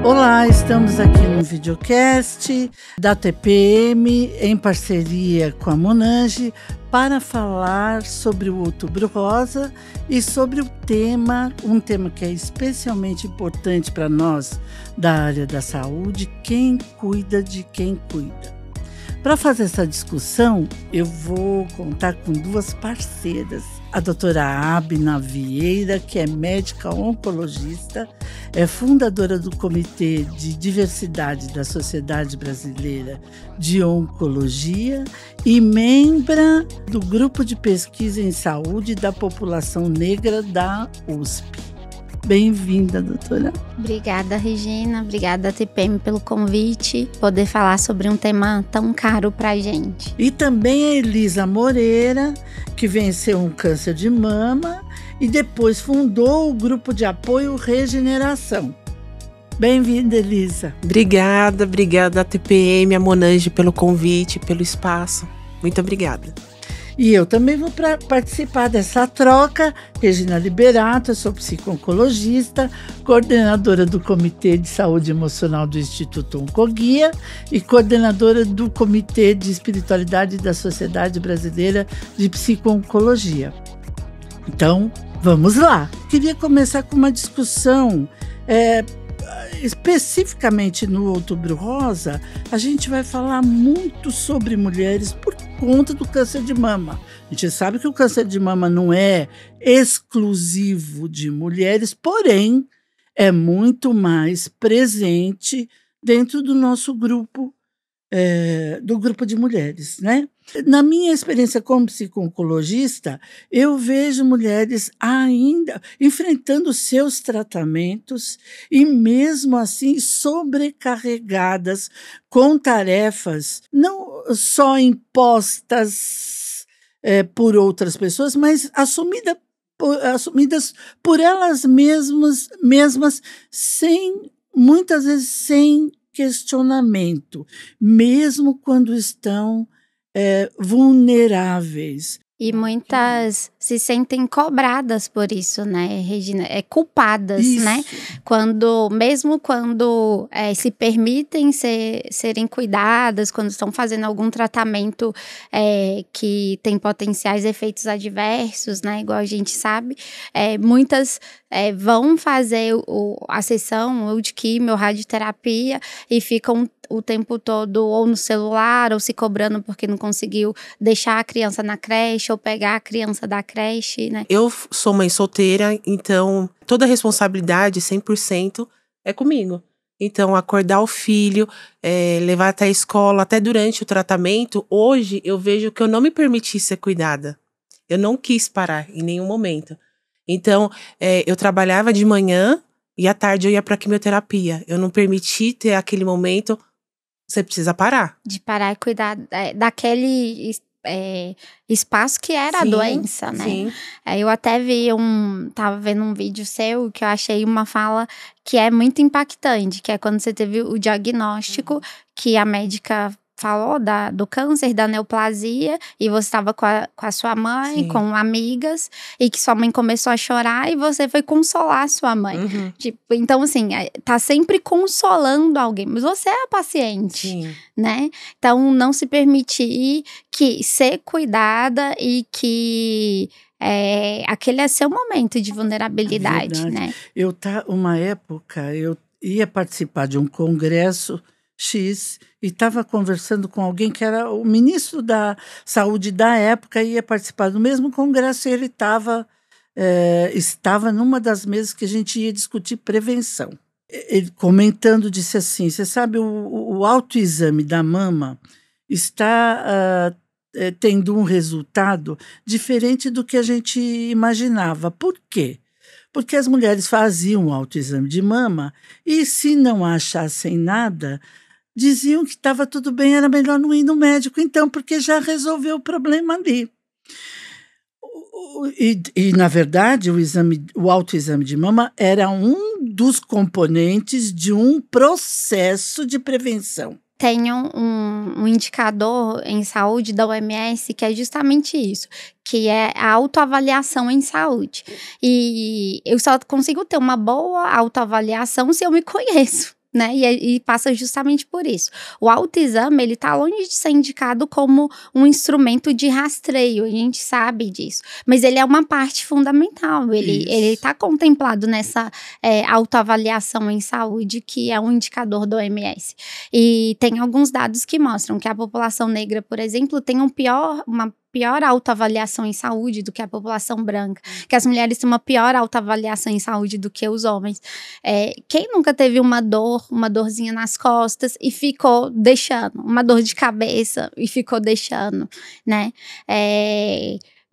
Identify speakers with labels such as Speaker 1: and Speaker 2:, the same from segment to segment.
Speaker 1: Olá, estamos aqui no videocast da TPM em parceria com a Monange para falar sobre o Outubro Rosa e sobre um tema que é especialmente importante para nós da área da saúde, quem cuida de quem cuida. Para fazer essa discussão, eu vou contar com duas parceiras. A doutora Abna Vieira, que é médica oncologista, é fundadora do Comitê de Diversidade da Sociedade Brasileira de Oncologia e membra do Grupo de Pesquisa em Saúde da População Negra da USP. Bem-vinda, doutora.
Speaker 2: Obrigada, Regina. Obrigada, TPM, pelo convite. Poder falar sobre um tema tão caro pra gente.
Speaker 1: E também a Elisa Moreira, que venceu um câncer de mama e depois fundou o grupo de apoio Regeneração. Bem-vinda, Elisa.
Speaker 3: Obrigada, TPM, a Monange, pelo convite, pelo espaço. Muito obrigada.
Speaker 1: E eu também vou participar dessa troca. Regina Liberato, eu sou psico-oncologista, coordenadora do Comitê de Saúde Emocional do Instituto Oncoguia e coordenadora do Comitê de Espiritualidade da Sociedade Brasileira de Psico-Oncologia. Então, vamos lá. Queria começar com uma discussão especificamente no Outubro Rosa. A gente vai falar muito sobre mulheres por conta do câncer de mama. A gente sabe que o câncer de mama não é exclusivo de mulheres, porém é muito mais presente dentro do nosso grupo, do grupo de mulheres, né? Na minha experiência como psico-oncologista, eu vejo mulheres ainda enfrentando seus tratamentos e mesmo assim sobrecarregadas com tarefas não só impostas por outras pessoas, mas assumidas por elas mesmas muitas vezes sem questionamento, mesmo quando estão vulneráveis.
Speaker 2: E muitas se sentem cobradas por isso, né, Regina? Culpadas,
Speaker 1: isso.
Speaker 2: Né? Mesmo quando se permitem serem cuidadas, quando estão fazendo algum tratamento que tem potenciais efeitos adversos, né? Igual a gente sabe, muitas vão fazer a sessão ou de quimio ou radioterapia e ficam o tempo todo ou no celular ou se cobrando porque não conseguiu deixar a criança na creche ou pegar a criança da creche, né?
Speaker 3: Eu sou mãe solteira, então toda a responsabilidade, 100%, é comigo. Então, acordar o filho, levar até a escola, até durante o tratamento, hoje eu vejo que eu não me permiti ser cuidada. Eu não quis parar em nenhum momento. Então, eu trabalhava de manhã e à tarde eu ia para quimioterapia. Eu não permiti ter aquele momento, você precisa parar.
Speaker 2: De parar e cuidar daquele espaço que era a doença, né?
Speaker 3: Sim.
Speaker 2: Eu até tava vendo um vídeo seu que eu achei uma fala que é muito impactante, que é quando você teve o diagnóstico que a médica falou do câncer, da neoplasia, e você estava com a sua mãe,
Speaker 3: Sim.
Speaker 2: com amigas, e que sua mãe começou a chorar e você foi consolar sua mãe.
Speaker 3: Uhum.
Speaker 2: Então, assim, tá sempre consolando alguém, mas você é a paciente,
Speaker 3: Sim.
Speaker 2: Né? Então, não se permitir ser cuidada e que aquele é seu momento de vulnerabilidade, né?
Speaker 1: Uma época, eu ia participar de um congresso X e estava conversando com alguém que era o ministro da Saúde da época, ia participar do mesmo congresso e ele estava numa das mesas que a gente ia discutir prevenção. Ele comentando disse assim, você sabe, o autoexame da mama está tendo um resultado diferente do que a gente imaginava. Por quê? Porque as mulheres faziam o autoexame de mama e se não achassem nada, diziam que estava tudo bem, era melhor não ir no médico, então, porque já resolveu o problema ali. E na verdade, o autoexame de mama era um dos componentes de um processo de prevenção.
Speaker 2: Tem um indicador em saúde da OMS que é justamente isso, que é a autoavaliação em saúde. E eu só consigo ter uma boa autoavaliação se eu me conheço. né? E passa justamente por isso. O autoexame, ele tá longe de ser indicado como um instrumento de rastreio, a gente sabe disso. Mas ele é uma parte fundamental, ele tá contemplado nessa autoavaliação em saúde, que é um indicador do OMS. E tem alguns dados que mostram que a população negra, por exemplo, tem uma pior autoavaliação em saúde do que a população branca, que as mulheres têm uma pior autoavaliação em saúde do que os homens. Quem nunca teve uma dorzinha nas costas e ficou deixando, uma dor de cabeça e ficou deixando, né?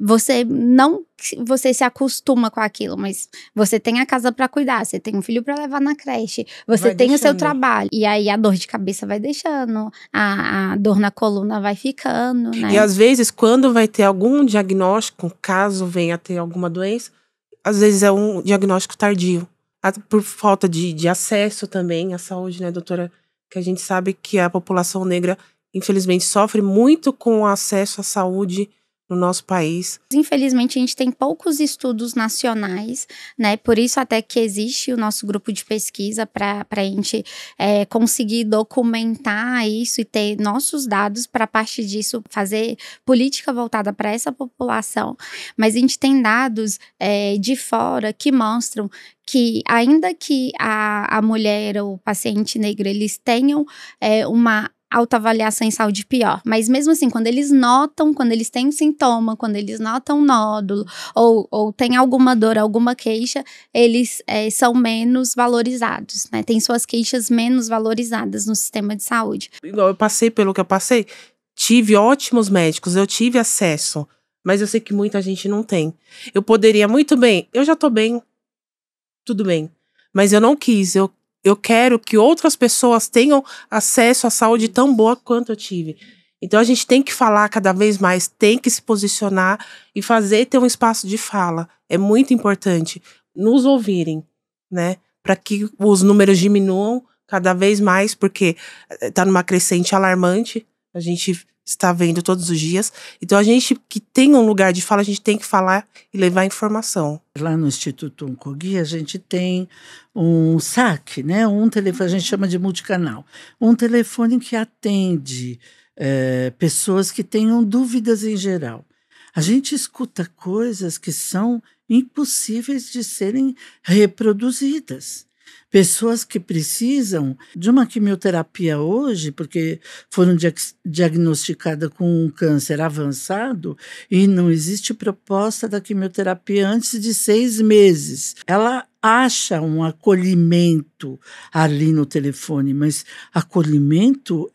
Speaker 2: Você se acostuma com aquilo, mas você tem a casa para cuidar, você tem um filho para levar na creche, você tem o seu trabalho, e aí a dor de cabeça vai deixando, a dor na coluna vai ficando, né?
Speaker 3: E às vezes, quando vai ter algum diagnóstico, caso venha a ter alguma doença, às vezes é um diagnóstico tardio, por falta de acesso também à saúde, né, doutora? Que a gente sabe que a população negra, infelizmente, sofre muito com o acesso à saúde no nosso país.
Speaker 2: Infelizmente, a gente tem poucos estudos nacionais, né? Por isso até que existe o nosso grupo de pesquisa para a gente conseguir documentar isso e ter nossos dados para, a partir disso, fazer política voltada para essa população. Mas a gente tem dados de fora que mostram que, ainda que a mulher ou o paciente negro, eles tenham uma autoavaliação em saúde pior, mas mesmo assim, quando eles têm um sintoma, quando eles notam um nódulo ou tem alguma dor, alguma queixa, eles são menos valorizados, né? Tem suas queixas menos valorizadas no sistema de saúde.
Speaker 3: Igual eu passei pelo que eu passei, tive ótimos médicos, eu tive acesso, mas eu sei que muita gente não tem. Eu poderia muito bem, eu já tô bem, tudo bem, mas eu não quis, eu quero que outras pessoas tenham acesso à saúde tão boa quanto eu tive. Então a gente tem que falar cada vez mais, tem que se posicionar e ter um espaço de fala. É muito importante nos ouvirem, né? Para que os números diminuam cada vez mais, porque está numa crescente alarmante, a gente está vendo todos os dias. Então a gente que tem um lugar de fala, a gente tem que falar e levar informação.
Speaker 1: Lá no Instituto Oncogui, a gente tem um SAC, né? Um telefone, a gente chama de multicanal. Um telefone que atende pessoas que tenham dúvidas em geral. A gente escuta coisas que são impossíveis de serem reproduzidas. Pessoas que precisam de uma quimioterapia hoje, porque foram diagnosticadas com um câncer avançado e não existe proposta da quimioterapia antes de 6 meses. Ela acha um acolhimento ali no telefone, mas acolhimento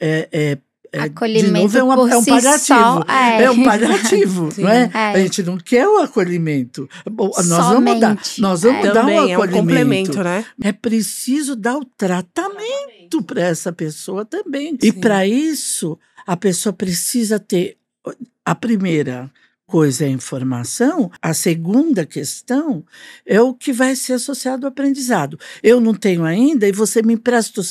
Speaker 2: acolhimento,
Speaker 1: de novo, é um paliativo. É um paliativo, não é? A gente não quer o acolhimento. Nós vamos dar um acolhimento.
Speaker 3: É um complemento, né?
Speaker 1: É preciso dar o tratamento para essa pessoa também. Sim. E para isso, a pessoa precisa ter a primeira coisa é a informação, a segunda questão é o que vai ser associado ao aprendizado. Eu não tenho ainda e você me empresta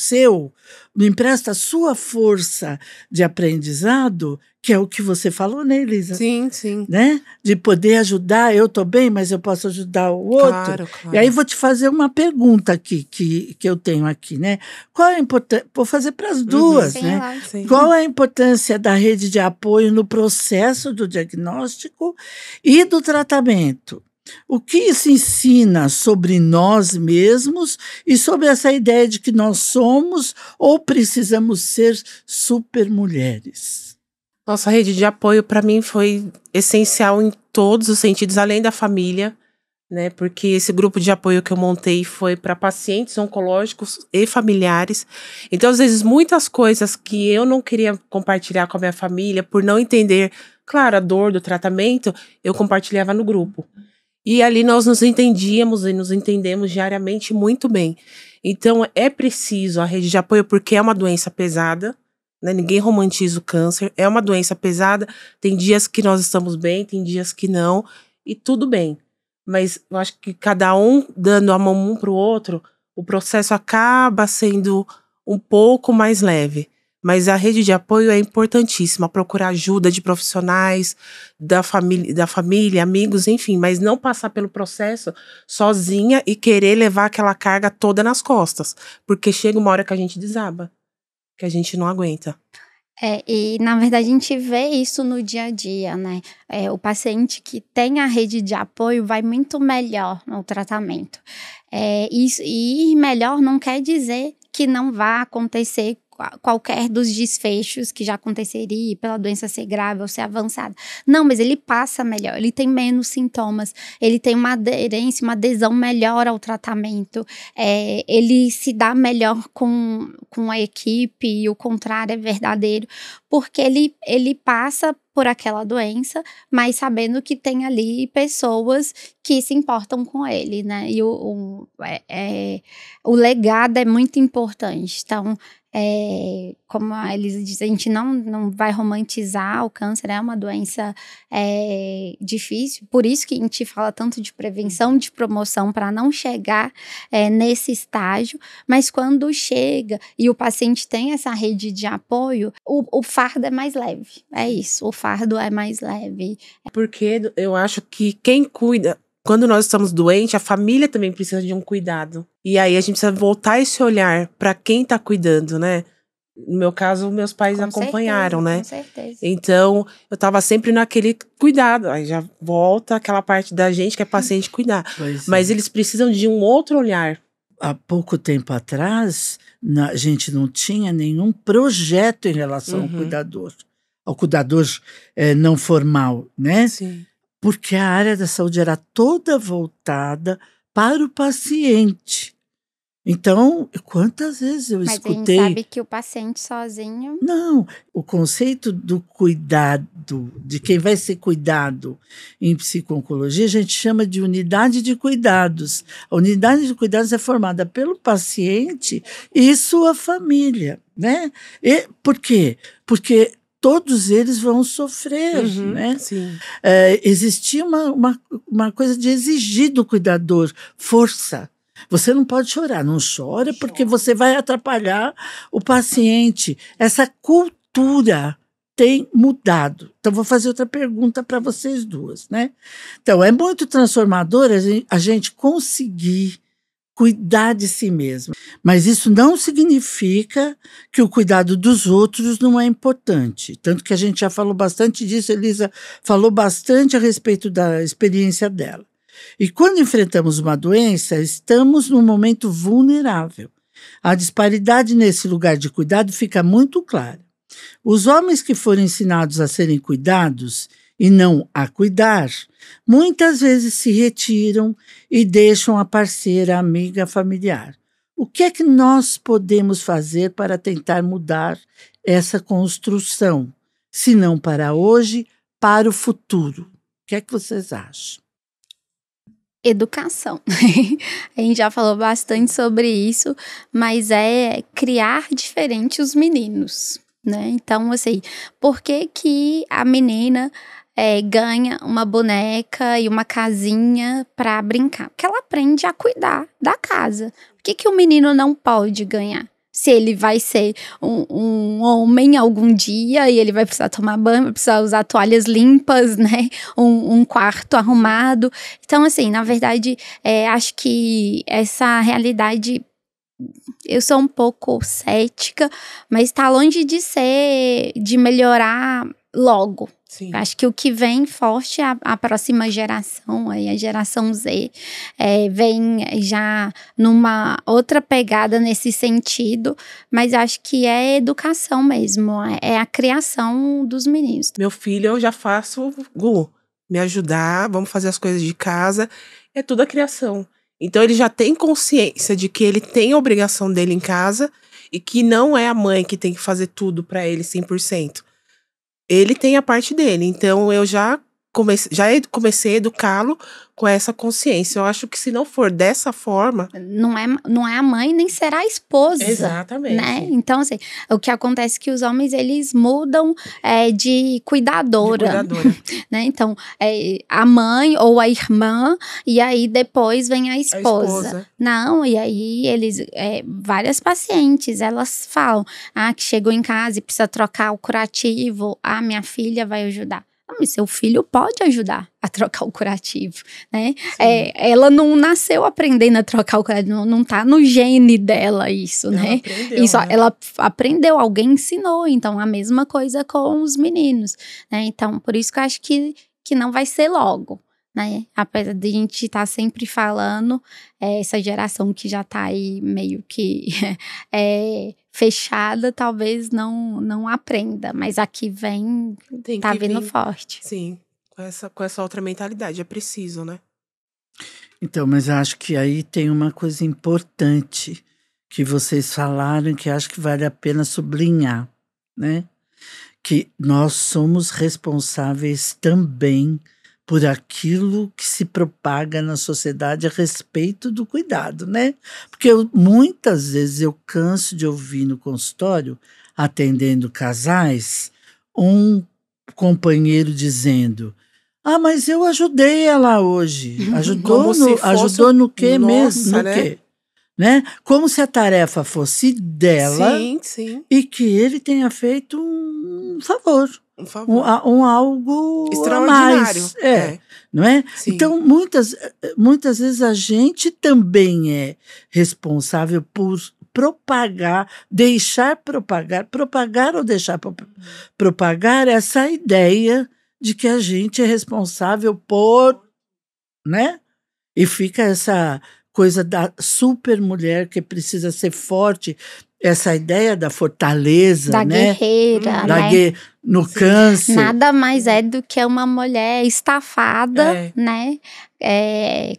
Speaker 1: me empresta a sua força de aprendizado, que é o que você falou, né, Elisa?
Speaker 3: Sim, sim.
Speaker 1: Né? De poder ajudar, eu estou bem, mas eu posso ajudar o outro.
Speaker 3: Claro.
Speaker 1: E aí vou te fazer uma pergunta aqui, que eu tenho aqui, né? Qual é a importância? Vou fazer para as duas, né?
Speaker 3: Sim.
Speaker 1: Qual é a importância da rede de apoio no processo do diagnóstico e do tratamento? O que isso ensina sobre nós mesmos e sobre essa ideia de que nós somos ou precisamos ser supermulheres?
Speaker 3: Nossa rede de apoio, para mim, foi essencial em todos os sentidos, além da família, né? Porque esse grupo de apoio que eu montei foi para pacientes oncológicos e familiares. Então, às vezes, muitas coisas que eu não queria compartilhar com a minha família, por não entender, claro, a dor do tratamento, eu compartilhava no grupo. E ali nós nos entendíamos e nos entendemos diariamente muito bem. Então, é preciso a rede de apoio, porque é uma doença pesada, né? Ninguém romantiza o câncer, é uma doença pesada, tem dias que nós estamos bem, tem dias que não, e tudo bem. Mas eu acho que cada um dando a mão um para o outro, o processo acaba sendo um pouco mais leve. Mas a rede de apoio é importantíssima, procurar ajuda de profissionais, da família, amigos, enfim, mas não passar pelo processo sozinha e querer levar aquela carga toda nas costas, porque chega uma hora que a gente desaba, que a gente não aguenta.
Speaker 2: E na verdade a gente vê isso no dia a dia, né? O paciente que tem a rede de apoio vai muito melhor no tratamento. E ir melhor não quer dizer que não vá acontecer qualquer dos desfechos que já aconteceria pela doença ser grave ou ser avançada. Não, mas ele passa melhor, ele tem menos sintomas, ele tem uma aderência, uma adesão melhor ao tratamento, ele se dá melhor com a equipe, e o contrário é verdadeiro, porque ele passa por aquela doença, mas sabendo que tem ali pessoas que se importam com ele, né? E o legado é muito importante. Então, como a Elisa diz, a gente não vai romantizar o câncer, é uma doença difícil, por isso que a gente fala tanto de prevenção, de promoção, para não chegar nesse estágio, mas quando chega e o paciente tem essa rede de apoio, o fardo é mais leve, é isso, o fardo é mais leve.
Speaker 3: Porque eu acho que quem cuida, quando nós estamos doentes, a família também precisa de um cuidado. E aí a gente precisa voltar esse olhar para quem tá cuidando, né? No meu caso, meus pais acompanharam, né?
Speaker 2: Com certeza.
Speaker 3: Então, eu tava sempre naquele cuidado. Aí já volta aquela parte da gente que é paciente cuidar. Mas eles precisam de um outro olhar.
Speaker 1: Há pouco tempo atrás, a gente não tinha nenhum projeto em relação ao cuidador não formal, né?
Speaker 3: Sim.
Speaker 1: Porque a área da saúde era toda voltada para o paciente. Então, quantas vezes eu escutei...
Speaker 2: Mas a gente sabe que o paciente sozinho...
Speaker 1: Não, o conceito do cuidado, de quem vai ser cuidado em psico-oncologia, a gente chama de unidade de cuidados. A unidade de cuidados é formada pelo paciente e sua família, né? Por quê? Porque todos eles vão sofrer, né?
Speaker 3: Sim.
Speaker 1: Existia uma coisa de exigir do cuidador força. Você não pode chorar, não chora porque você vai atrapalhar o paciente. Essa cultura tem mudado. Então, vou fazer outra pergunta para vocês duas, né? Então, é muito transformador a gente conseguir cuidar de si mesmo. Mas isso não significa que o cuidado dos outros não é importante. Tanto que a gente já falou bastante disso, Elisa falou bastante a respeito da experiência dela. E quando enfrentamos uma doença, estamos num momento vulnerável. A disparidade nesse lugar de cuidado fica muito clara. Os homens que foram ensinados a serem cuidados e não a cuidar, muitas vezes se retiram e deixam a parceira, a amiga, familiar. O que é que nós podemos fazer para tentar mudar essa construção? Se não para hoje, para o futuro. O que é que vocês acham?
Speaker 2: Educação. A gente já falou bastante sobre isso, mas é criar diferente os meninos, né? Então, assim, por que a menina ganha uma boneca e uma casinha para brincar? Porque ela aprende a cuidar da casa. Por que o menino não pode ganhar? Se ele vai ser um homem algum dia e ele vai precisar tomar banho, vai precisar usar toalhas limpas, né? Um quarto arrumado. Então, assim, na verdade, acho que essa realidade... Eu sou um pouco cética, mas está longe de melhorar logo.
Speaker 3: Sim.
Speaker 2: Acho que o que vem forte é a próxima geração, aí a geração Z, vem já numa outra pegada nesse sentido, mas acho que é educação mesmo, é a criação dos meninos.
Speaker 3: Meu filho, eu já faço, me ajudar, vamos fazer as coisas de casa, é tudo a criação. Então ele já tem consciência de que ele tem a obrigação dele em casa e que não é a mãe que tem que fazer tudo para ele 100%. Ele tem a parte dele, então eu já comecei a educá-lo com essa consciência. Eu acho que se não for dessa forma...
Speaker 2: Não é a mãe, nem será a esposa.
Speaker 3: Exatamente.
Speaker 2: Né? Então, assim, o que acontece é que os homens, eles mudam de cuidadora. Né? Então, a mãe ou a irmã, e aí depois vem a esposa. Não, e aí várias pacientes, elas falam, que chegou em casa e precisa trocar o curativo, minha filha vai ajudar. Mas seu filho pode ajudar a trocar o curativo, né? Ela não nasceu aprendendo a trocar o curativo, não tá no gene dela isso, né? Ela aprendeu, alguém ensinou, então a mesma coisa com os meninos, né? Então, por isso que eu acho que não vai ser logo, né? Apesar de a gente estar sempre falando, essa geração que já tá aí meio que fechada, talvez não aprenda, mas aqui tá vindo forte.
Speaker 3: Sim, com essa outra mentalidade, é preciso, né?
Speaker 1: Então, mas acho que aí tem uma coisa importante que vocês falaram que acho que vale a pena sublinhar, né? Que nós somos responsáveis também por aquilo que se propaga na sociedade a respeito do cuidado, né? Porque muitas vezes eu canso de ouvir no consultório, atendendo casais, um companheiro dizendo: mas eu ajudei ela hoje. Ajudou no quê mesmo? No quê? Né? Como se a tarefa fosse dela,
Speaker 3: sim.
Speaker 1: E que ele tenha feito um favor. Um algo
Speaker 3: extraordinário.
Speaker 1: A mais. Não é? Sim. Então, muitas vezes a gente também é responsável por propagar ou deixar propagar essa ideia de que a gente é responsável por, né? E fica essa coisa da super mulher que precisa ser forte, essa ideia da fortaleza,
Speaker 2: da
Speaker 1: né?
Speaker 2: Guerreira, né?
Speaker 1: No câncer.
Speaker 2: Nada mais do que uma mulher estafada, né?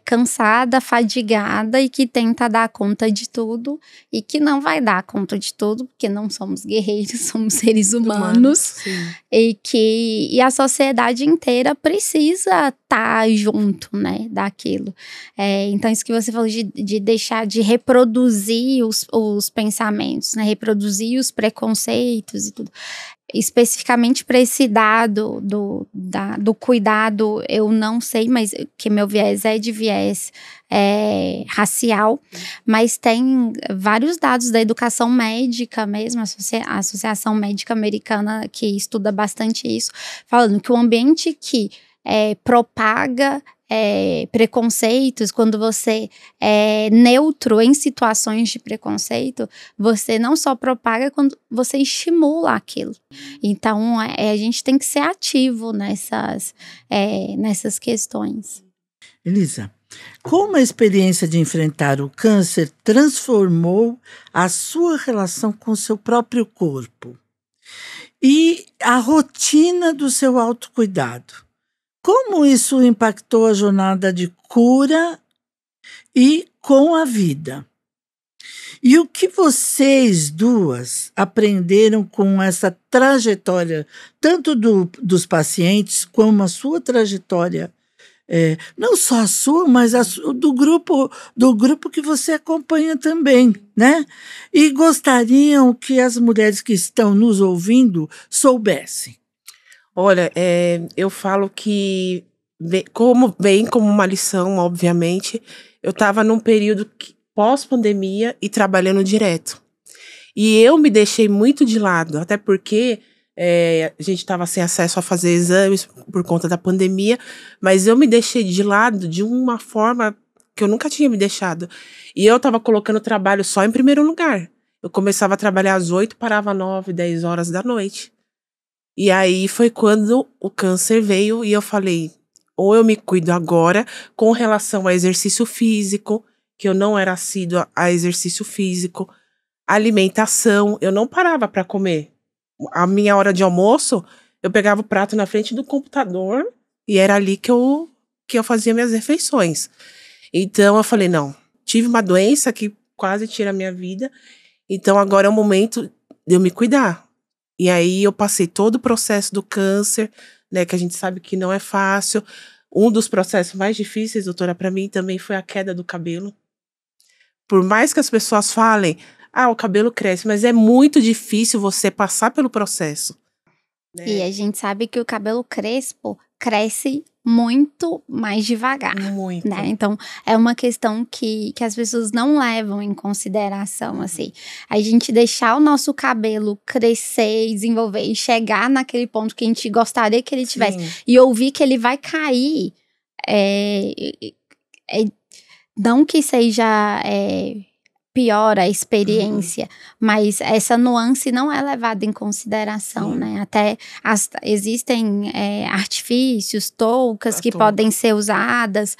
Speaker 2: Cansada, fadigada e que tenta dar conta de tudo e que não vai dar conta de tudo, porque não somos guerreiros, somos seres humanos. E a sociedade inteira precisa estar junto, né, daquilo. Então, isso que você falou de deixar de reproduzir os pensamentos, né, reproduzir os preconceitos e tudo. Especificamente para esse dado do cuidado, eu não sei, mas que meu viés é de viés racial, mas tem vários dados da educação médica mesmo, a Associação Médica Americana, que estuda bastante isso, falando que o ambiente que propaga preconceitos, quando você é neutro em situações de preconceito, você não só propaga, quando você estimula aquilo. Então, a gente tem que ser ativo nessas questões.
Speaker 1: Elisa, como a experiência de enfrentar o câncer transformou a sua relação com o seu próprio corpo e a rotina do seu autocuidado? Como isso impactou a jornada de cura e com a vida? E o que vocês duas aprenderam com essa trajetória, tanto dos pacientes como a sua trajetória, não só a sua, mas do grupo que você acompanha também, né? E gostariam que as mulheres que estão nos ouvindo soubessem.
Speaker 3: Olha, eu falo que vem como uma lição, obviamente. Eu estava num período pós-pandemia e trabalhando direto. E eu me deixei muito de lado, até porque a gente estava sem acesso a fazer exames por conta da pandemia, mas eu me deixei de lado de uma forma que eu nunca tinha me deixado. E eu estava colocando o trabalho só em primeiro lugar. Eu começava a trabalhar às 8, parava às 9, 10 horas da noite. E aí foi quando o câncer veio e eu falei, ou eu me cuido agora com relação a exercício físico, que eu não era assídua a exercício físico, alimentação, eu não parava para comer. A minha hora de almoço, eu pegava o prato na frente do computador e era ali que eu fazia minhas refeições. Então eu falei, não, tive uma doença que quase tira a minha vida, então agora é o momento de eu me cuidar. E aí eu passei todo o processo do câncer, né, que a gente sabe que não é fácil. Um dos processos mais difíceis, doutora, para mim também foi a queda do cabelo. Por mais que as pessoas falem, o cabelo cresce, mas é muito difícil você passar pelo processo. Né?
Speaker 2: E a gente sabe que o cabelo crespo cresce muito mais devagar.
Speaker 3: Muito.
Speaker 2: Né? Então, é uma questão que as pessoas não levam em consideração, assim. A gente deixar o nosso cabelo crescer, desenvolver e chegar naquele ponto que a gente gostaria que ele tivesse. Sim. E ouvir que ele vai cair, não que seja pior a experiência, mas essa nuance não é levada em consideração, né? Até existem artifícios, toucas que podem ser usadas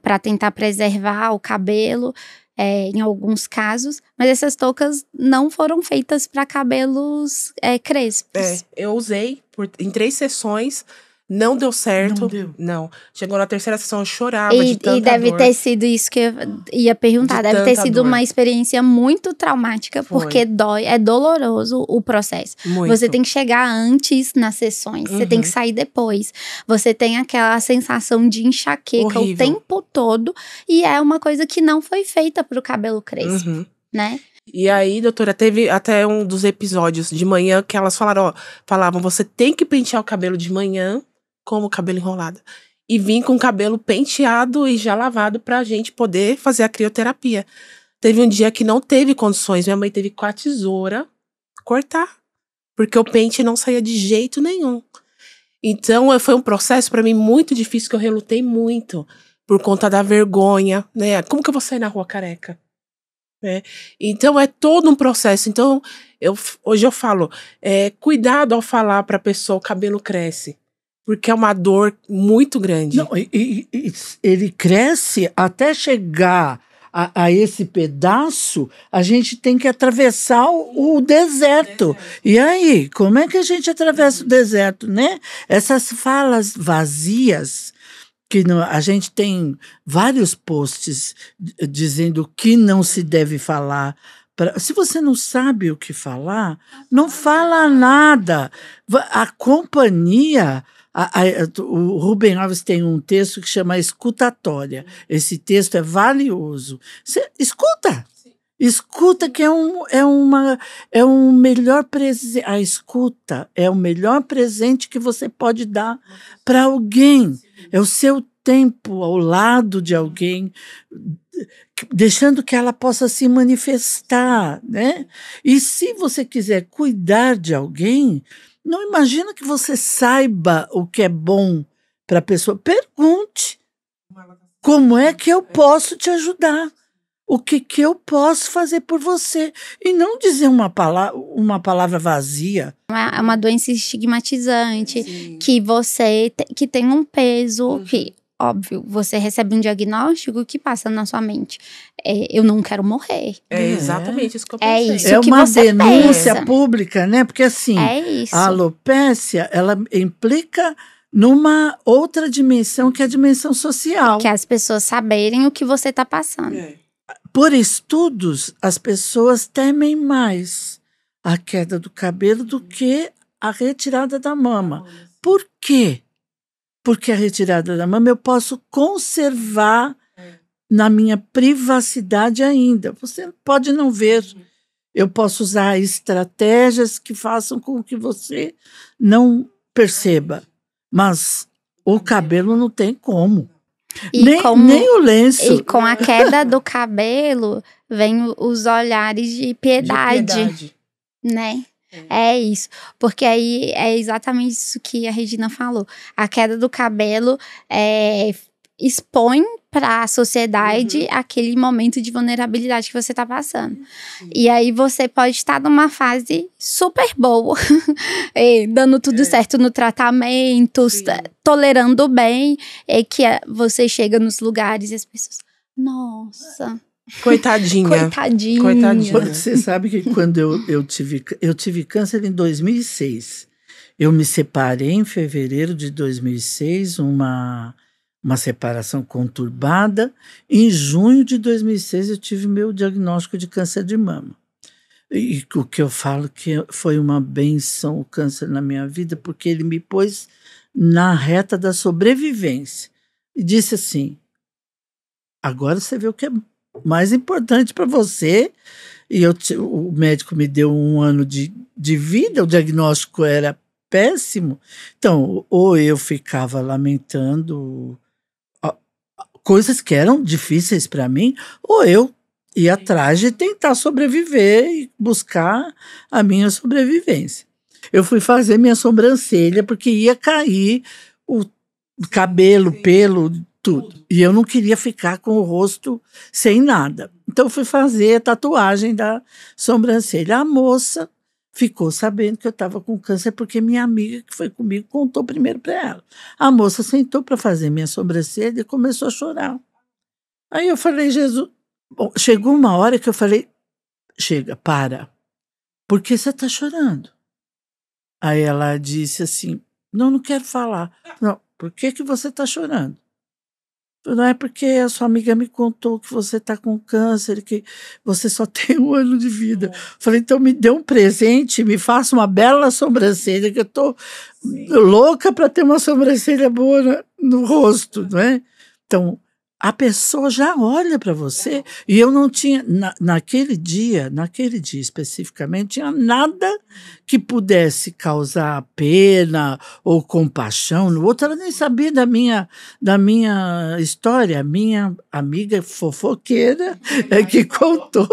Speaker 2: para tentar preservar o cabelo, em alguns casos, mas essas toucas não foram feitas para cabelos crespos.
Speaker 3: Eu usei em 3 sessões. Não deu certo.
Speaker 1: Não deu.
Speaker 3: Não. Chegou na 3ª sessão, eu chorava de tanta
Speaker 2: E deve
Speaker 3: dor.
Speaker 2: ter sido isso que eu ia perguntar. Deve ter sido uma experiência muito traumática, porque é doloroso o processo.
Speaker 3: Muito.
Speaker 2: Você tem que chegar antes nas sessões, você tem que sair depois. Você tem aquela sensação de enxaqueca o tempo todo, e é uma coisa que não foi feita pro cabelo crespo, né?
Speaker 3: E aí, doutora, teve até um dos episódios de manhã que elas falavam, você tem que pentear o cabelo de manhã, como o cabelo enrolado. E vim com o cabelo penteado e já lavado pra gente poder fazer a crioterapia. Teve um dia que não teve condições, minha mãe teve com a tesoura cortar, porque o pente não saía de jeito nenhum. Então, foi um processo pra mim muito difícil, que eu relutei muito, por conta da vergonha, né? Como que eu vou sair na rua careca? Então, é todo um processo. Então, hoje eu falo, cuidado ao falar pra pessoa, o cabelo cresce. Porque é uma dor muito grande.
Speaker 1: Não, ele cresce até chegar a esse pedaço, a gente tem que atravessar o deserto. E aí, como é que a gente atravessa o deserto, né? Essas falas vazias, que a gente tem vários posts dizendo o que não se deve falar. Se você não sabe o que falar, não fala nada. A companhia... o Rubem Alves tem um texto que chama Escutatória. Esse texto é valioso. Você escuta. Escuta, que é um melhor presente. A escuta é o melhor presente que você pode dar para alguém. É o seu tempo ao lado de alguém, deixando que ela possa se manifestar, né? E se você quiser cuidar de alguém, não imagina que você saiba o que é bom para a pessoa. Pergunte. Como é que eu posso te ajudar? O que eu posso fazer por você? E não dizer uma palavra vazia.
Speaker 2: É uma doença estigmatizante. Sim. Que tem um peso, que, óbvio, você recebe um diagnóstico que passa na sua mente. Eu não quero morrer.
Speaker 3: É exatamente isso que eu pensei.
Speaker 2: É isso
Speaker 1: que uma
Speaker 2: você
Speaker 1: denúncia
Speaker 2: pensa.
Speaker 1: Pública, né? Porque assim, a alopécia, ela implica numa outra dimensão, que é a dimensão social.
Speaker 2: Que é as pessoas saberem o que você está passando.
Speaker 1: Por estudos, as pessoas temem mais a queda do cabelo do que a retirada da mama. Por quê? Porque a retirada da mama eu posso conservar na minha privacidade ainda. Você pode não ver. Eu posso usar estratégias que façam com que você não perceba. Mas o cabelo não tem como. Nem o lenço.
Speaker 2: E com a queda do cabelo, vem os olhares de piedade. Né? É isso. Porque aí é exatamente isso que a Regina falou. A queda do cabelo expõe para a sociedade aquele momento de vulnerabilidade que você está passando. E aí você pode estar numa fase super boa, dando tudo certo no tratamento, tolerando bem, que você chega nos lugares e as pessoas, nossa...
Speaker 3: Coitadinha.
Speaker 1: Você sabe que quando eu tive câncer em 2006, eu me separei em fevereiro de 2006, uma separação conturbada. Em junho de 2006 eu tive meu diagnóstico de câncer de mama. E o que eu falo que foi uma benção o câncer na minha vida, porque ele me pôs na reta da sobrevivência. E disse assim, agora você vê o que é mais importante para você. E o médico me deu 1 ano de vida, o diagnóstico era péssimo. Então, ou eu ficava lamentando coisas que eram difíceis para mim, ou eu ia atrás de tentar sobreviver e buscar a minha sobrevivência. Eu fui fazer minha sobrancelha porque ia cair o cabelo, pelo, tudo. E eu não queria ficar com o rosto sem nada. Então eu fui fazer a tatuagem da sobrancelha. A moça ficou sabendo que eu estava com câncer porque minha amiga que foi comigo contou primeiro para ela. A moça sentou para fazer minha sobrancelha e começou a chorar. Aí eu falei, Jesus... Bom, chegou uma hora que eu falei, chega, para. Por que você está chorando? Aí ela disse assim, não quero falar. Não, por que você está chorando? Não é porque a sua amiga me contou que você está com câncer, que você só tem 1 ano de vida. Falei, então me dê um presente, me faça uma bela sobrancelha, que eu estou louca para ter uma sobrancelha boa no rosto, não é? Então, a pessoa já olha para você, e eu não tinha, naquele dia especificamente, tinha nada que pudesse causar pena ou compaixão no outro. Ela nem sabia da minha história. A minha amiga fofoqueira que contou,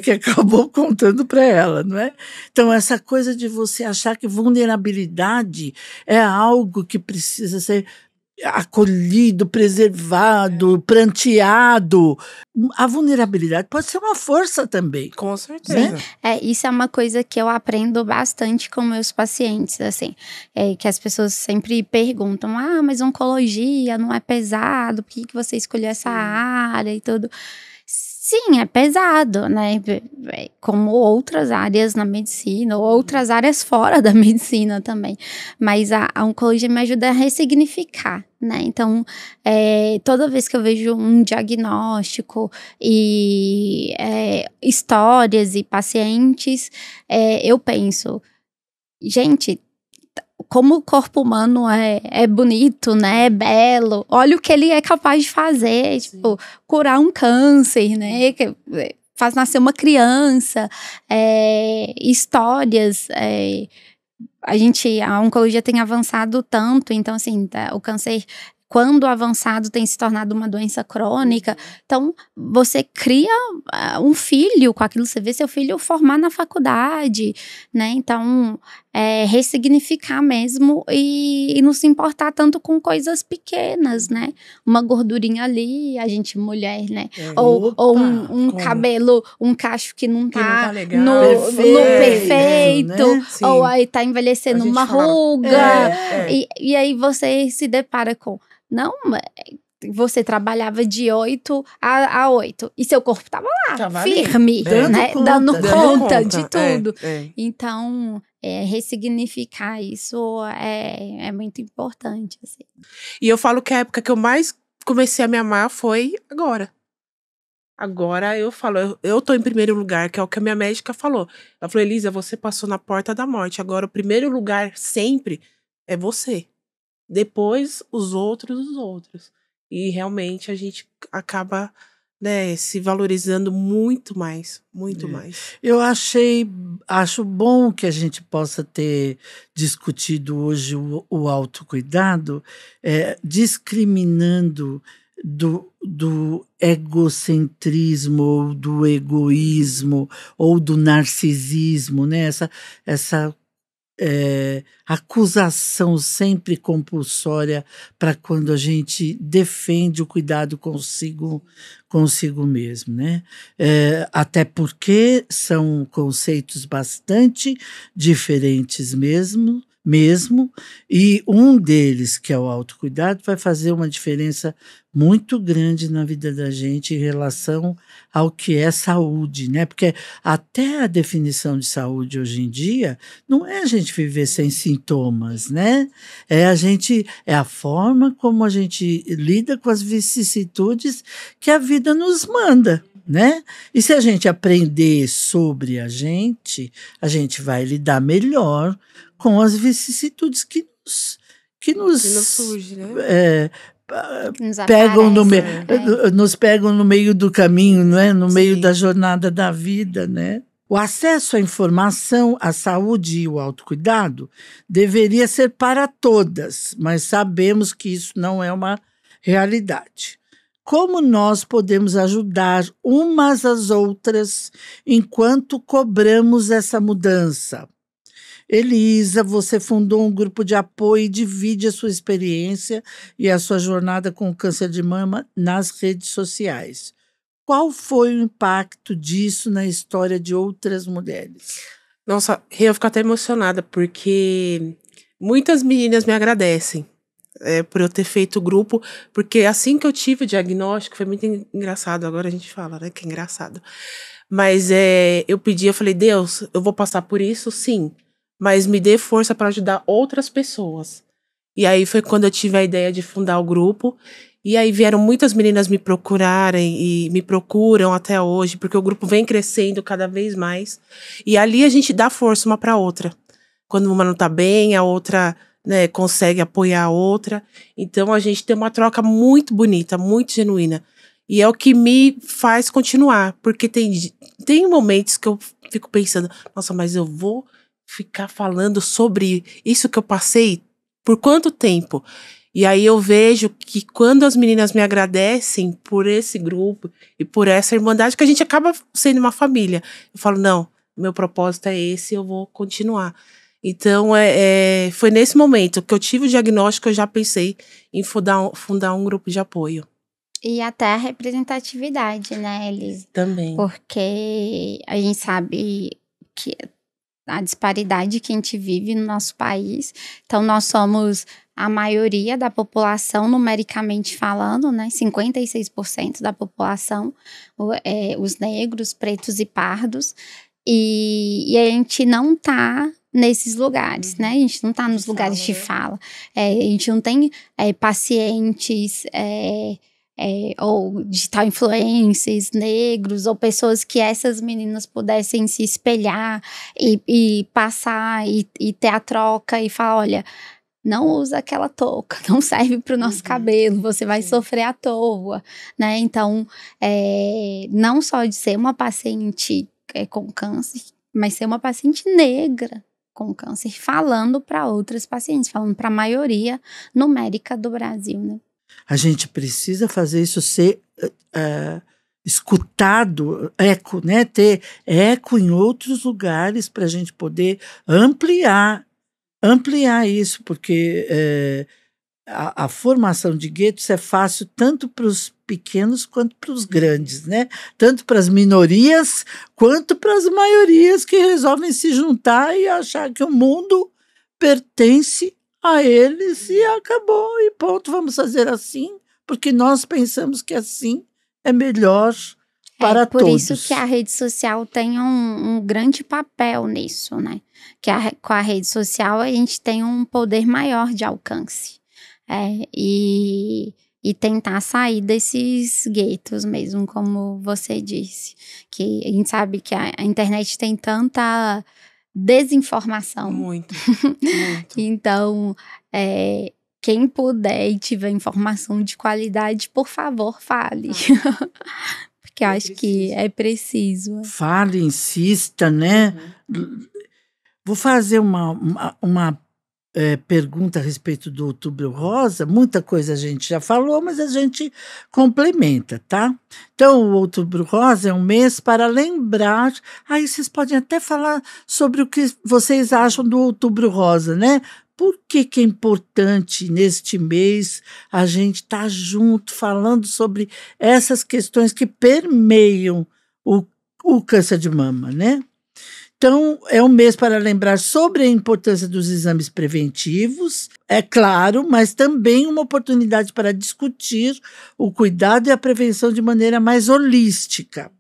Speaker 1: que acabou contando para ela, não é? Então, essa coisa de você achar que vulnerabilidade é algo que precisa ser acolhido, preservado, pranteado. A vulnerabilidade pode ser uma força também.
Speaker 3: Com certeza.
Speaker 1: Né?
Speaker 2: Isso é uma coisa que eu aprendo bastante com meus pacientes, assim, que as pessoas sempre perguntam, mas oncologia não é pesado, por que você escolheu essa área e tudo? Sim, é pesado, né? Como outras áreas na medicina, ou outras áreas fora da medicina também. Mas a oncologia me ajuda a ressignificar, né? Então, toda vez que eu vejo um diagnóstico e histórias e pacientes, eu penso, gente, como o corpo humano é bonito, né? É belo. Olha o que ele é capaz de fazer. Sim. Tipo, curar um câncer, né? Faz nascer uma criança. Histórias. A oncologia tem avançado tanto. Então, assim, o câncer, quando avançado, tem se tornado uma doença crônica. Então, você cria um filho com aquilo. Você vê seu filho formar na faculdade, né? Então, ressignificar mesmo e não se importar tanto com coisas pequenas, né? Uma gordurinha ali, a gente mulher, né? Ou um cabelo, um cacho que não tá no perfeito, né? Ou aí tá envelhecendo uma ruga. E aí você se depara com... Não, você trabalhava de 8 a 8 e seu corpo tava lá, firme, né? Dando conta de tudo. Então, ressignificar isso é muito importante, assim.
Speaker 3: E eu falo que a época que eu mais comecei a me amar foi agora. Agora eu falo, eu tô em primeiro lugar, que é o que a minha médica falou. Ela falou, Elisa, você passou na porta da morte. Agora o primeiro lugar sempre é você. Depois os outros. E realmente a gente acaba, né, se valorizando muito mais.
Speaker 1: Eu acho bom que a gente possa ter discutido hoje o autocuidado, discriminando do egocentrismo, ou do egoísmo, ou do narcisismo, né? Essa acusação sempre compulsória para quando a gente defende o cuidado consigo mesmo, né? Até porque são conceitos bastante diferentes mesmo, e um deles, que é o autocuidado, vai fazer uma diferença muito grande na vida da gente em relação ao que é saúde, né? Porque até a definição de saúde hoje em dia não é a gente viver sem sintomas, né? É a forma como a gente lida com as vicissitudes que a vida nos manda, né? E se a gente aprender sobre a gente vai lidar melhor com as vicissitudes que nos
Speaker 3: surge, né?
Speaker 1: Pegam
Speaker 2: Nos
Speaker 1: nos pegam no meio do caminho, não é? No meio
Speaker 3: Sim.
Speaker 1: da jornada da vida, né? O acesso à informação, à saúde e o autocuidado deveria ser para todas, mas sabemos que isso não é uma realidade. Como nós podemos ajudar umas às outras enquanto cobramos essa mudança? Elisa, você fundou um grupo de apoio e divide a sua experiência e a sua jornada com o câncer de mama nas redes sociais. Qual foi o impacto disso na história de outras mulheres?
Speaker 3: Nossa, eu fico até emocionada, porque muitas meninas me agradecem por eu ter feito o grupo, porque assim que eu tive o diagnóstico, foi muito engraçado, agora a gente fala, né, que é engraçado. Mas eu falei, Deus, eu vou passar por isso, sim, mas me dê força para ajudar outras pessoas. E aí foi quando eu tive a ideia de fundar o grupo. E aí vieram muitas meninas me procurarem e me procuram até hoje, porque o grupo vem crescendo cada vez mais. E ali a gente dá força uma para outra. Quando uma não tá bem, a outra, né, consegue apoiar a outra. Então a gente tem uma troca muito bonita, muito genuína. E é o que me faz continuar, porque tem momentos que eu fico pensando, nossa, mas eu vou ficar falando sobre isso que eu passei por quanto tempo? E aí eu vejo que quando as meninas me agradecem por esse grupo e por essa irmandade, que a gente acaba sendo uma família. Eu falo, não, meu propósito é esse, eu vou continuar. Então, foi nesse momento que eu tive o diagnóstico, eu já pensei em fundar um grupo de apoio.
Speaker 2: E até a representatividade, né, Elisa?
Speaker 3: Também.
Speaker 2: Porque a gente sabe que a disparidade que a gente vive no nosso país. Então, nós somos a maioria da população, numericamente falando, né? 56% da população, os negros, pretos e pardos. E a gente não tá nesses lugares, né? A gente não tá nos lugares de fala. A gente não tem pacientes... ou digital influencers negros, ou pessoas que essas meninas pudessem se espelhar e passar e ter a troca e falar, olha, não usa aquela touca, não serve para o nosso cabelo, você vai sofrer à toa, né? Então, não só de ser uma paciente com câncer, mas ser uma paciente negra com câncer, falando para outras pacientes, falando para a maioria numérica do Brasil, né?
Speaker 1: A gente precisa fazer isso ser escutado, eco, né? Ter eco em outros lugares para a gente poder ampliar isso, porque a formação de guetos é fácil tanto para os pequenos quanto para os grandes, né? Tanto para as minorias quanto para as maiorias que resolvem se juntar e achar que o mundo pertence a eles e acabou, e ponto, vamos fazer assim, porque nós pensamos que assim é melhor para todos.
Speaker 2: Por isso que a rede social tem um grande papel nisso, né? Que com a rede social a gente tem um poder maior de alcance. E tentar sair desses guetos mesmo, como você disse. Que a gente sabe que a internet tem tanta desinformação.
Speaker 3: Muito.
Speaker 2: Então, quem puder e tiver informação de qualidade, por favor, fale. Porque eu acho que é preciso.
Speaker 1: Fale, insista, né? Vou fazer uma pergunta a respeito do Outubro Rosa. Muita coisa a gente já falou, mas a gente complementa, tá? Então, o Outubro Rosa é um mês para lembrar. Aí vocês podem até falar sobre o que vocês acham do Outubro Rosa, né? Por que é importante neste mês a gente estar junto falando sobre essas questões que permeiam o câncer de mama, né? Então, é um mês para lembrar sobre a importância dos exames preventivos, é claro, mas também uma oportunidade para discutir o cuidado e a prevenção de maneira mais holística.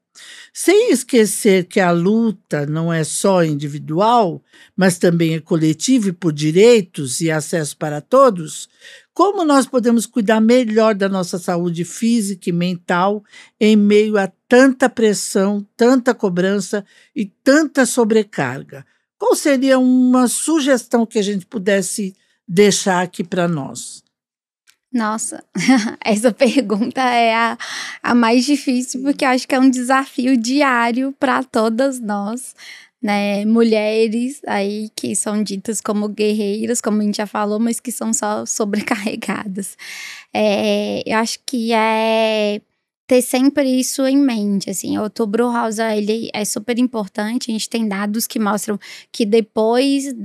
Speaker 1: Sem esquecer que a luta não é só individual, mas também é coletiva e por direitos e acesso para todos, Como nós podemos cuidar melhor da nossa saúde física e mental em meio a tanta pressão, tanta cobrança e tanta sobrecarga? Qual seria uma sugestão que a gente pudesse deixar aqui para nós?
Speaker 2: Nossa, essa pergunta é a mais difícil, porque eu acho que é um desafio diário para todas nós, né? Mulheres aí que são ditas como guerreiras, como a gente já falou, mas que são só sobrecarregadas. Eu acho que é ter sempre isso em mente, assim. O Outubro Rosa, ele é super importante. A gente tem dados que mostram que depois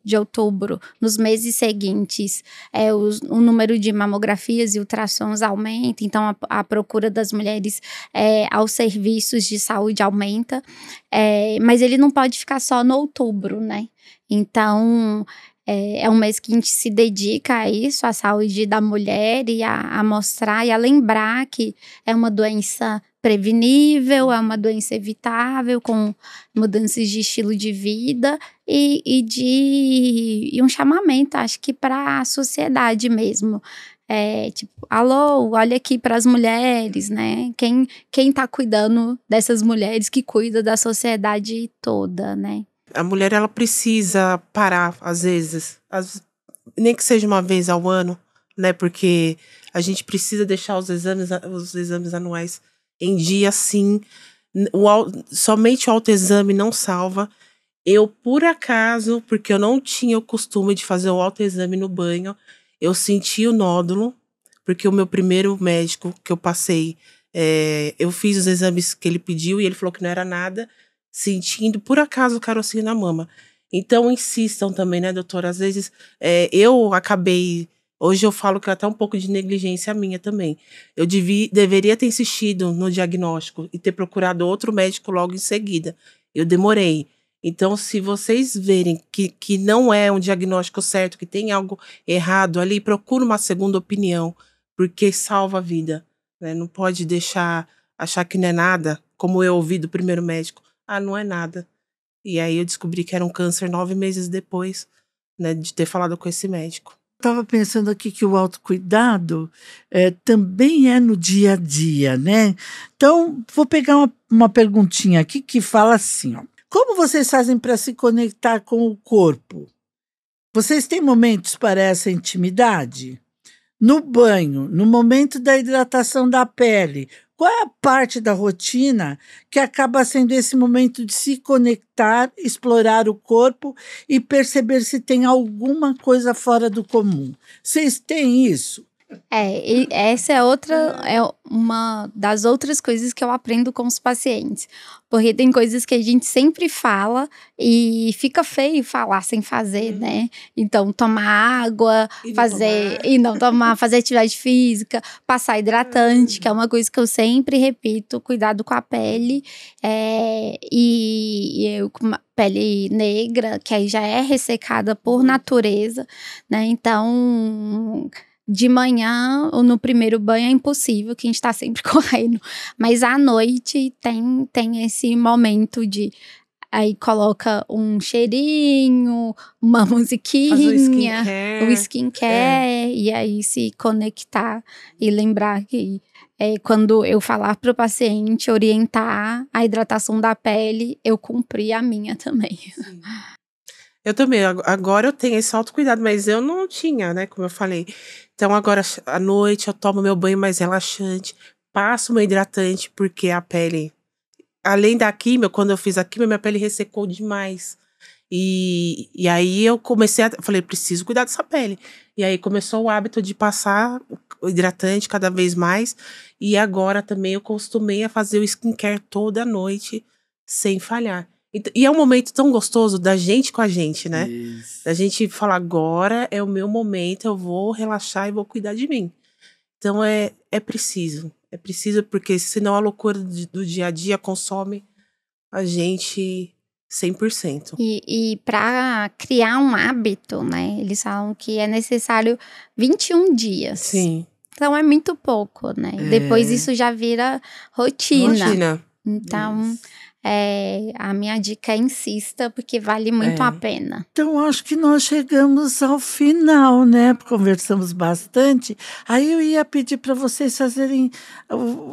Speaker 2: de outubro, nos meses seguintes, o número de mamografias e ultrassons aumenta. Então, a procura das mulheres aos serviços de saúde aumenta. Mas ele não pode ficar só no outubro, né? Então, é um mês que a gente se dedica a isso, à saúde da mulher e a mostrar e a lembrar que é uma doença prevenível, é uma doença evitável, com mudanças de estilo de vida e um chamamento, acho que para a sociedade mesmo. Tipo, alô, olha aqui para as mulheres, né? Quem tá cuidando dessas mulheres que cuida da sociedade toda, né?
Speaker 3: A mulher, ela precisa parar, às vezes, nem que seja uma vez ao ano, né? Porque a gente precisa deixar os exames anuais em dia, sim. Somente o autoexame não salva. Eu, por acaso, porque eu não tinha o costume de fazer o autoexame no banho, eu senti o nódulo, porque o meu primeiro médico que eu passei, eu fiz os exames que ele pediu e ele falou que não era nada, sentindo, por acaso, carocinho na mama. Então, insistam também, né, doutora? Às vezes, eu acabei... Hoje eu falo que é até um pouco de negligência minha também. Eu deveria ter insistido no diagnóstico e ter procurado outro médico logo em seguida. Eu demorei. Então, se vocês verem que não é um diagnóstico certo, que tem algo errado ali, procura uma segunda opinião, porque salva a vida, né? Não pode achar que não é nada, como eu ouvi do primeiro médico. Ah, não é nada. E aí eu descobri que era um câncer 9 meses depois, né, de ter falado com esse médico.
Speaker 1: Estava pensando aqui que o autocuidado também é no dia a dia, né? Então, vou pegar uma perguntinha aqui que fala assim, ó. Como vocês fazem para se conectar com o corpo? Vocês têm momentos para essa intimidade? No banho, no momento da hidratação da pele, qual é a parte da rotina que acaba sendo esse momento de se conectar, explorar o corpo e perceber se tem alguma coisa fora do comum? Vocês têm isso?
Speaker 2: E essa é uma das outras coisas que eu aprendo com os pacientes. Porque tem coisas que a gente sempre fala e fica feio falar sem fazer, né? Então, tomar água, fazer atividade física, passar hidratante, que é uma coisa que eu sempre repito, cuidado com a pele. E eu com uma pele negra, que aí já é ressecada por natureza, né? Então... De manhã, ou no primeiro banho, é impossível, que a gente tá sempre correndo. Mas à noite tem esse momento de... Aí coloca um cheirinho, uma musiquinha, o skincare, e aí se conectar e lembrar que quando eu falar para o paciente orientar a hidratação da pele, eu cumpri a minha também.
Speaker 3: Sim. Eu também, agora eu tenho esse autocuidado, mas eu não tinha, né, como eu falei. Então agora à noite eu tomo meu banho mais relaxante, passo meu hidratante, porque a pele, além da químio, quando eu fiz a químio, minha pele ressecou demais. E aí eu falei, preciso cuidar dessa pele. E aí começou o hábito de passar o hidratante cada vez mais, e agora também eu costumei a fazer o skincare toda noite, sem falhar. E é um momento tão gostoso da gente com a gente, né? Isso. Da gente falar, agora é o meu momento, eu vou relaxar e vou cuidar de mim. Então é preciso. É preciso, porque senão a loucura do dia a dia consome a gente 100%.
Speaker 2: E para criar um hábito, né? Eles falam que é necessário 21 dias.
Speaker 3: Sim.
Speaker 2: Então é muito pouco, né? Depois isso já vira rotina.
Speaker 3: Rotina.
Speaker 2: Então... a minha dica é insista, porque vale muito a pena.
Speaker 1: Então, acho que nós chegamos ao final, né? Conversamos bastante. Aí eu ia pedir para vocês fazerem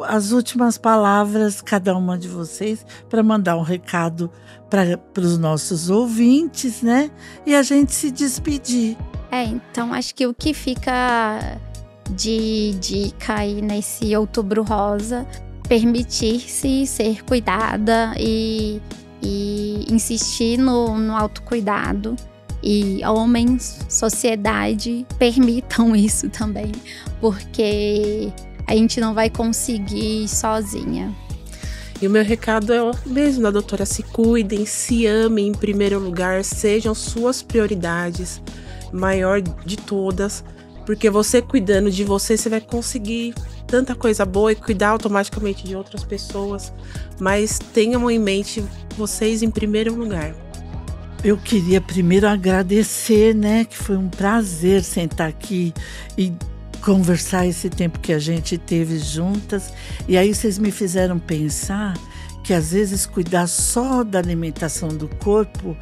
Speaker 1: as últimas palavras, cada uma de vocês, para mandar um recado para os nossos ouvintes, né? E a gente se despedir.
Speaker 2: Então acho que o que fica de dica aí nesse Outubro Rosa, permitir-se ser cuidada e insistir no autocuidado. E homens, sociedade, permitam isso também, porque a gente não vai conseguir sozinha.
Speaker 3: E o meu recado é o mesmo da doutora: se cuidem, se amem em primeiro lugar, sejam suas prioridades, maior de todas, porque você cuidando de você, você vai conseguir tanta coisa boa e cuidar automaticamente de outras pessoas, mas tenham em mente vocês em primeiro lugar.
Speaker 1: Eu queria primeiro agradecer, né, que foi um prazer sentar aqui e conversar esse tempo que a gente teve juntas. E aí vocês me fizeram pensar que às vezes cuidar só da alimentação do corpo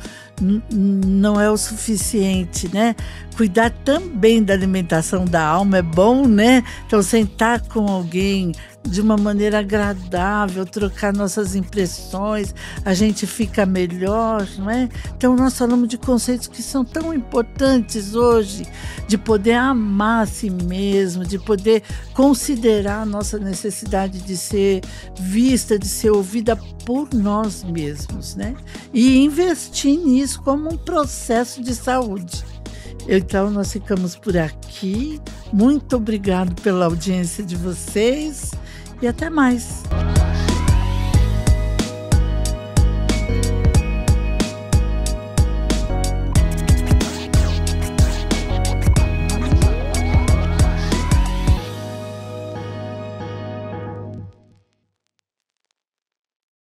Speaker 1: não é o suficiente, né? Cuidar também da alimentação da alma é bom, né? Então, sentar com alguém de uma maneira agradável, trocar nossas impressões, a gente fica melhor, não é? Então, nós falamos de conceitos que são tão importantes hoje, de poder amar a si mesmo, de poder considerar a nossa necessidade de ser vista, de ser ouvida por nós mesmos, né? E investir nisso como um processo de saúde. Então, nós ficamos por aqui. Muito obrigado pela audiência de vocês e até mais.